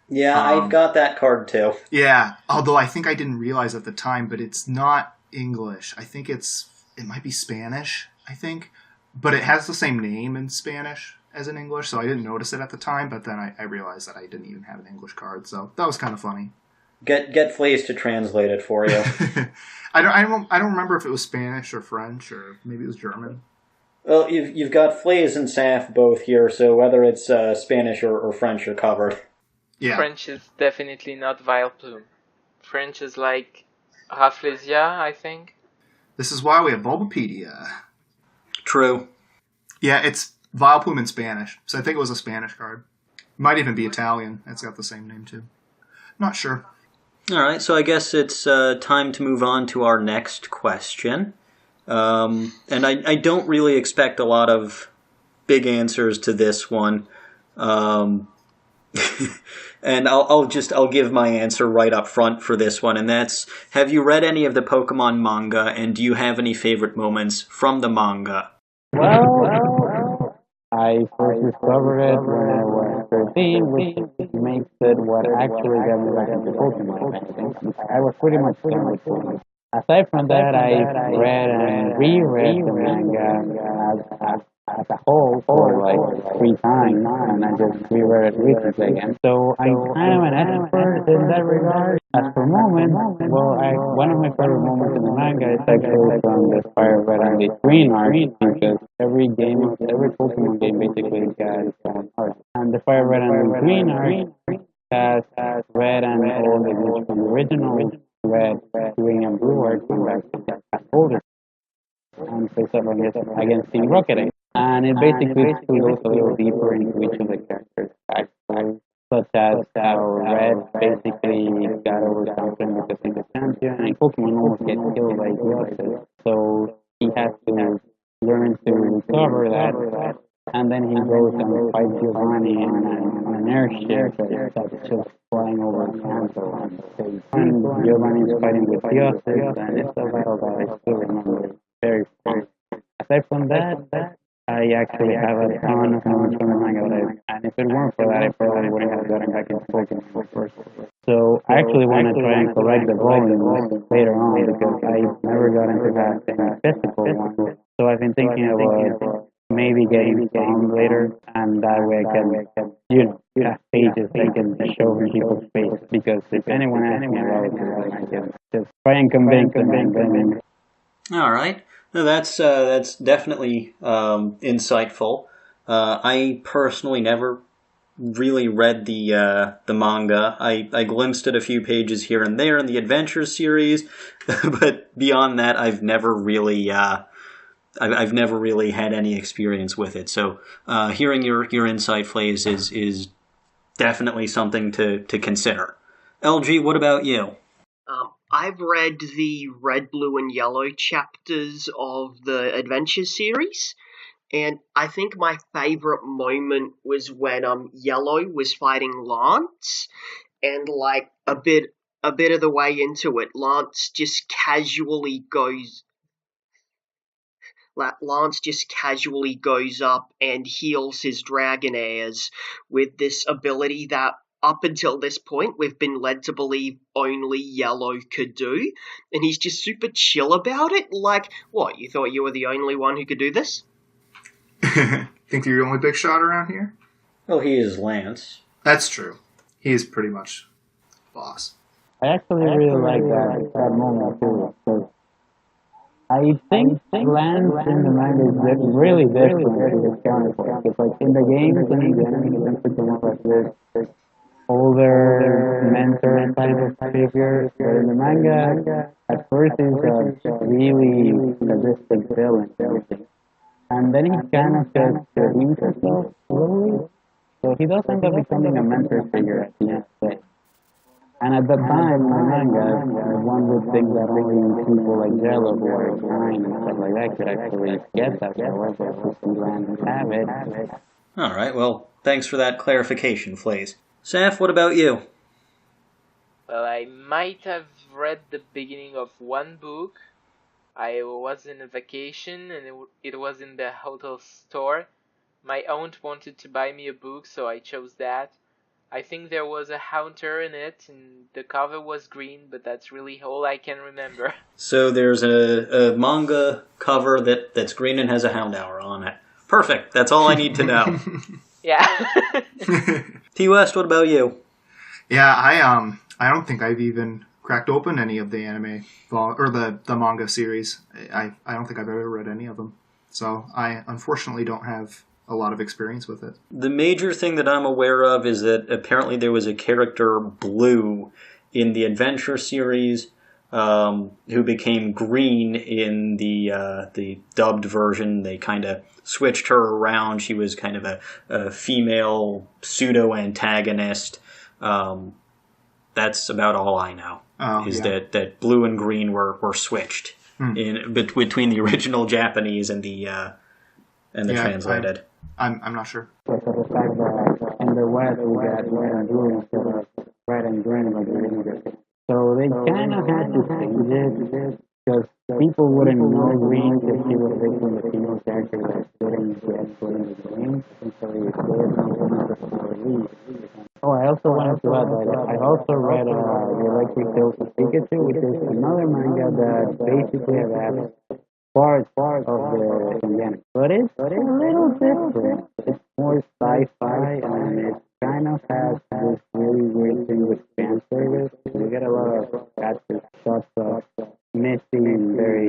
Yeah, I've got that card too. Yeah, although I think I didn't realize at the time, but it's not English. I think it might be Spanish, I think. But it has the same name in Spanish as in English, so I didn't notice it at the time, but then I realized that I didn't even have an English card, so that was kind of funny. Get Flaze to translate it for you. I don't remember if it was Spanish or French or maybe it was German. Well, you've got Flaze and Saf both here, so whether it's Spanish or French, you're covered. Yeah. French is definitely not Vileplume. French is like Rafflesia, I think. This is why we have Bulbapedia. True. Yeah, it's Vileplume in Spanish, so I think it was a Spanish card. Might even be Italian. It's got the same name too. Not sure. All right, so I guess it's time to move on to our next question. And I don't really expect a lot of big answers to this one. And I'll give my answer right up front for this one, and that's: have you read any of the Pokemon manga, and do you have any favorite moments from the manga? Well, I first discovered it when I was 13, which makes it what actually got me back into Pokemon. I think. I was pretty much done with Pokemon. Aside from that, I've read and reread the manga as a whole for like 3 times, and I just reread it recently again. So I'm kind of an expert in that regard. As for moments, well, one of my favorite moments in the manga is actually from the Fire Red and the Green arc, because every Pokemon game basically got its own art. And the Fire Red and the Green arc has Red and all the moves from the original Red, Green, and Blue arc come back as older and face up against Team Rocket. And it basically goes a little deeper into each of the characters' backstories, such as how Red basically got overconfident because he's a champion, and Pokemon almost get killed by Geodude. So he has to learn to recover that, and then he goes and fights Giovanni on an airship that's just flying over Kanto. And Giovanni is fighting with Geodude, and it's a battle that I still remember very fond. Aside from that, I actually have a ton of moments from the manga, and if it weren't for that, I probably wouldn't have gotten back into Pokemon first. So I actually want to try and collect the volumes later on, because I never got into that any physical one. So I've been thinking about maybe getting some later, and that way I can, have pages I can show in people's face, because if anyone asks me about it, I can just try and convince them. All right. No, that's definitely insightful. I personally never really read the manga. I glimpsed at a few pages here and there in the Adventure series, but beyond that, I've never really had any experience with it. So hearing your insight, Flays, is definitely something to consider. LG, what about you? I've read the Red, Blue, and Yellow chapters of the Adventure series, and I think my favorite moment was when Yellow was fighting Lance, and like a bit of the way into it, Lance just casually goes up and heals his Dragonairs with this ability that up until this point we've been led to believe only Yellow could do, and he's just super chill about it. Like, what, you thought you were the only one who could do this? Think you're the only big shot around here? Well, he is Lance. That's true. He is pretty much boss. I actually really like that moment too, because I think Lance in the manga is really different to his counterpart. Because like in the games and in the anime, it's pretty much like this older mentor type of figure. But in the manga, at first he's a really sadistic villain and everything. And then he kind of just redeems himself slowly. So he does end up becoming a mentor figure at the end of the day. And at the time in the manga, one would think that only people like Jello who are kind and stuff like that could actually get that power, but since Lance have it. All right, well, thanks for that clarification, Flays. Saf, what about you? Well, I might have read the beginning of one book. I was in a vacation and it was in the hotel store. My aunt wanted to buy me a book, so I chose that. I think there was a Haunter in it, and the cover was green, but that's really all I can remember. So there's a manga cover that's green and has a Houndour on it. Perfect, that's all I need to know. Yeah. T. West, what about you? Yeah, I don't think I've even cracked open any of the anime or the manga series. I don't think I've ever read any of them. So I unfortunately don't have a lot of experience with it. The major thing that I'm aware of is that apparently there was a character, Blue, in the Adventure series who became green in the dubbed version. They kind of switched her around. She was kind of a female pseudo-antagonist. That's about all I know. That Blue and Green were switched between the original Japanese and the translated. I'm not sure. So the fact that in the West, we got red and blue instead of red and green like the English. So they kind of had to change it because people wouldn't know green because he would have been the female character that didn't get put in the game. And so he did release. Oh, I also wanted to add that I also read The Electric Tales of Pikachu, which is another manga that basically adapts parts of the Indiana. But it's a little different. It's more sci-fi and it kind of has this really weird thing with fan service. You get a lot of catchy shots of messy and very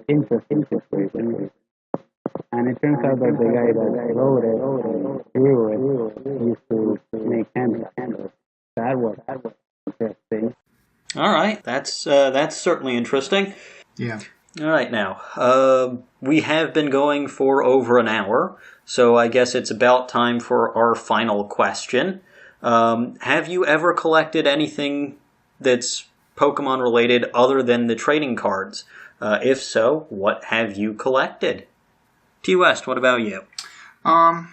interesting situations. And it turns out that the guy that wrote it and drew it used to make candles. That was interesting. All right, that's certainly interesting. Yeah. All right, now, we have been going for over an hour, so I guess it's about time for our final question. Have you ever collected anything that's Pokemon related other than the trading cards? If so, what have you collected? T. West, what about you? I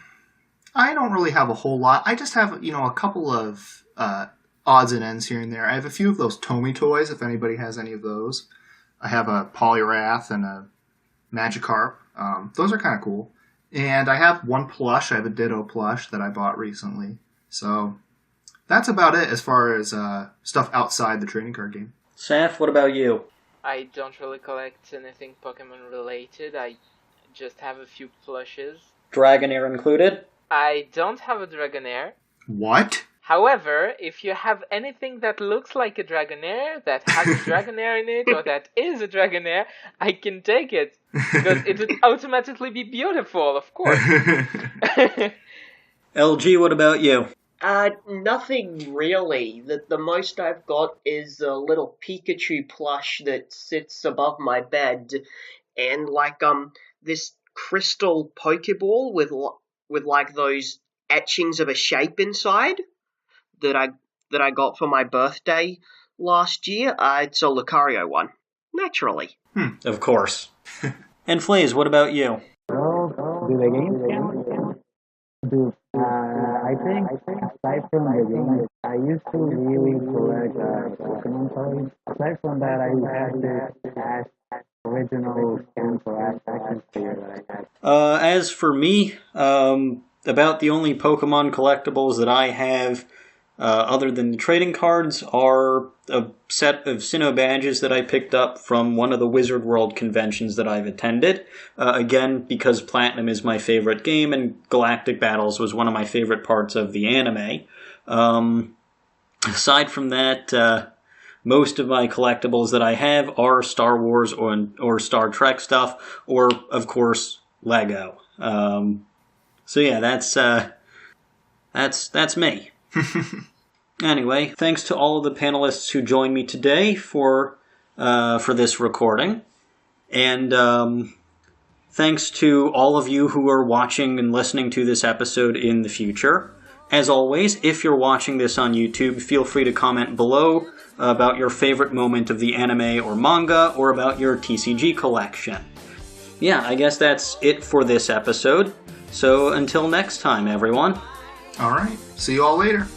don't really have a whole lot. I just have, a couple of odds and ends here and there. I have a few of those Tomy toys, if anybody has any of those. I have a Poliwrath and a Magikarp. Those are kind of cool. And I have one plush. I have a Ditto plush that I bought recently. So that's about it as far as stuff outside the trading card game. Saf, what about you? I don't really collect anything Pokemon related. I just have a few plushes. Dragonair included? I don't have a Dragonair. What? However, if you have anything that looks like a Dragonair, that has a Dragonair in it, or that is a Dragonair, I can take it. Because it would automatically be beautiful, of course. LG, what about you? Nothing really. The most I've got is a little Pikachu plush that sits above my bed, and this crystal Pokeball with like those etchings of a shape inside that I got for my birthday last year. It's a Lucario one, naturally. Of course. And Flaze, what about you? Well, do the games count? I think aside from the games, I used to really collect Pokemon toys. Aside from that, I had this original scan for action figure that I had. As for me, about the only Pokemon collectibles that I have other than the trading cards are a set of Sinnoh badges that I picked up from one of the Wizard World conventions that I've attended. Again, because Platinum is my favorite game and Galactic Battles was one of my favorite parts of the anime. Aside from that, most of my collectibles that I have are Star Wars or Star Trek stuff, or, of course, Lego. So yeah, that's me. Anyway, thanks to all of the panelists who joined me today for this recording, and thanks to all of you who are watching and listening to this episode in the future. As always, if you're watching this on YouTube, feel free to comment below about your favorite moment of the anime or manga, or about your TCG collection. Yeah, I guess that's it for this episode. So until next time, everyone. All right. See you all later.